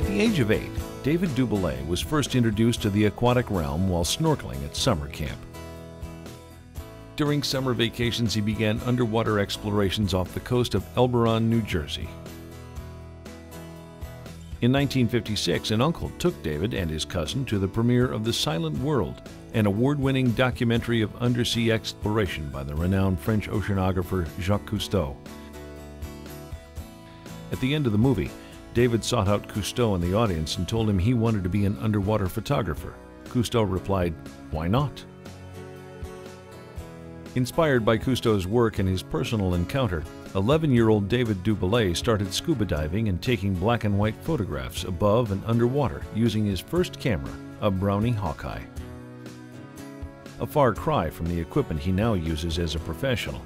At the age of 8, David Doubilet was first introduced to the aquatic realm while snorkeling at summer camp. During summer vacations, he began underwater explorations off the coast of Elberon, New Jersey. In 1956, an uncle took David and his cousin to the premiere of The Silent World, an award-winning documentary of undersea exploration by the renowned French oceanographer Jacques Cousteau. At the end of the movie, David sought out Cousteau in the audience and told him he wanted to be an underwater photographer. Cousteau replied, "Why not?" Inspired by Cousteau's work and his personal encounter, 11-year-old David Doubilet started scuba diving and taking black and white photographs above and underwater using his first camera, a Brownie Hawkeye. A far cry from the equipment he now uses as a professional.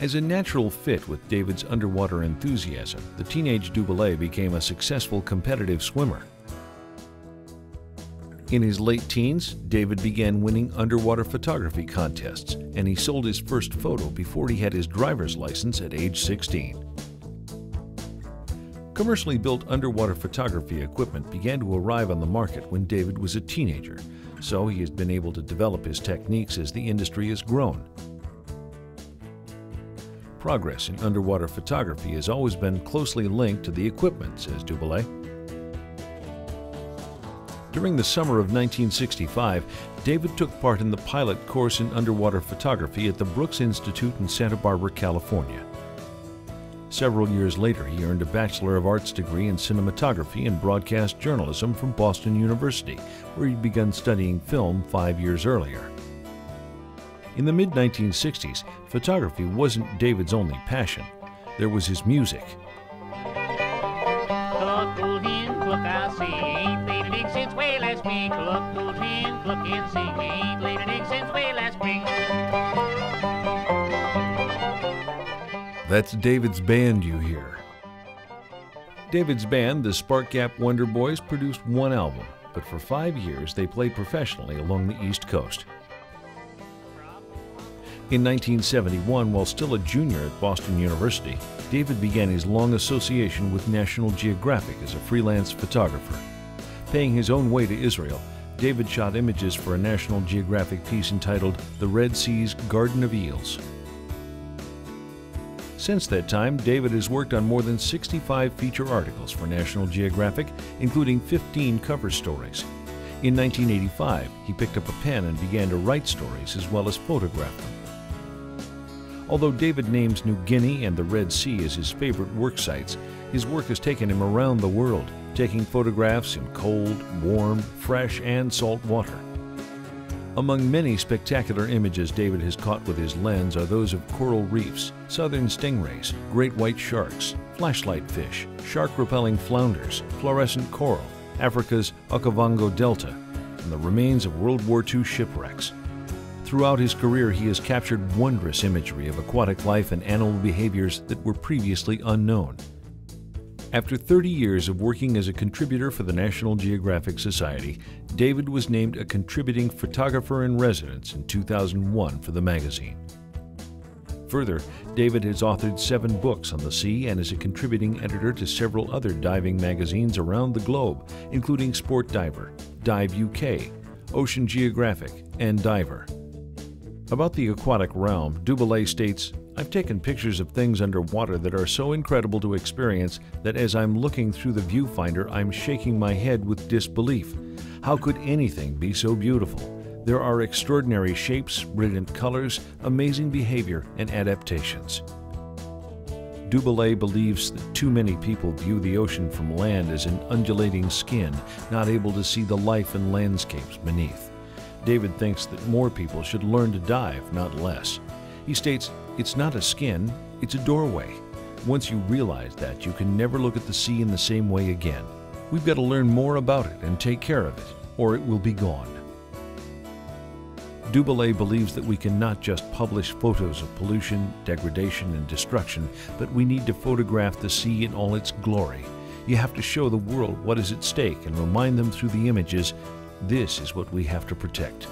As a natural fit with David's underwater enthusiasm, the teenage Doubilet became a successful competitive swimmer. In his late teens, David began winning underwater photography contests, and he sold his first photo before he had his driver's license at age 16. Commercially built underwater photography equipment began to arrive on the market when David was a teenager, so he has been able to develop his techniques as the industry has grown. Progress in underwater photography has always been closely linked to the equipment, says Doubilet. During the summer of 1965, David took part in the pilot course in underwater photography at the Brooks Institute in Santa Barbara, California. Several years later, he earned a Bachelor of Arts degree in cinematography and broadcast journalism from Boston University, where he'd begun studying film 5 years earlier. In the mid-1960s, photography wasn't David's only passion. There was his music. That's David's band you hear. David's band, the Spark Gap Wonder Boys, produced one album, but for 5 years they played professionally along the East Coast. In 1971, while still a junior at Boston University, David began his long association with National Geographic as a freelance photographer. Paying his own way to Israel, David shot images for a National Geographic piece entitled The Red Sea's Garden of Eels. Since that time, David has worked on more than 65 feature articles for National Geographic, including 15 cover stories. In 1985, he picked up a pen and began to write stories as well as photograph them. Although David names New Guinea and the Red Sea as his favorite work sites, his work has taken him around the world, taking photographs in cold, warm, fresh, and salt water. Among many spectacular images David has caught with his lens are those of coral reefs, southern stingrays, great white sharks, flashlight fish, shark-repelling flounders, fluorescent coral, Africa's Okavango Delta, and the remains of World War II shipwrecks. Throughout his career, he has captured wondrous imagery of aquatic life and animal behaviors that were previously unknown. After 30 years of working as a contributor for the National Geographic Society, David was named a contributing photographer in residence in 2001 for the magazine. Further, David has authored 7 books on the sea and is a contributing editor to several other diving magazines around the globe, including Sport Diver, Dive UK, Ocean Geographic, and Diver. About the aquatic realm, Doubilet states, "I've taken pictures of things underwater that are so incredible to experience that as I'm looking through the viewfinder, I'm shaking my head with disbelief. How could anything be so beautiful? There are extraordinary shapes, brilliant colors, amazing behavior, and adaptations." Doubilet believes that too many people view the ocean from land as an undulating skin, not able to see the life and landscapes beneath. David thinks that more people should learn to dive, not less. He states, "It's not a skin, it's a doorway. Once you realize that, you can never look at the sea in the same way again. We've got to learn more about it and take care of it, or it will be gone." Doubilet believes that we can not just publish photos of pollution, degradation, and destruction, but we need to photograph the sea in all its glory. You have to show the world what is at stake and remind them through the images, this is what we have to protect.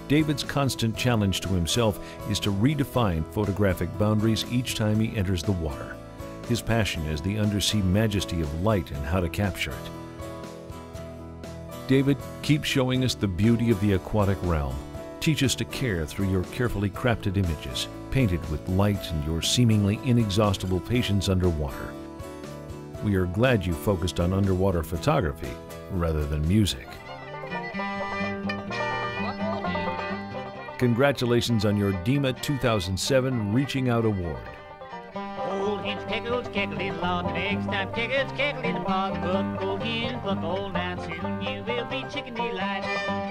David's constant challenge to himself is to redefine photographic boundaries each time he enters the water. His passion is the undersea majesty of light and how to capture it. David, keep showing us the beauty of the aquatic realm. Teach us to care through your carefully crafted images, painted with light and your seemingly inexhaustible patience underwater. We are glad you focused on underwater photography rather than music. Congratulations on your DEMA 2007 Reaching Out Award. Old hens kegels, kegel in law, the next time kegels, kegel in the pot. Cluck, old hen, cluck, old now, soon you will be chicken delight.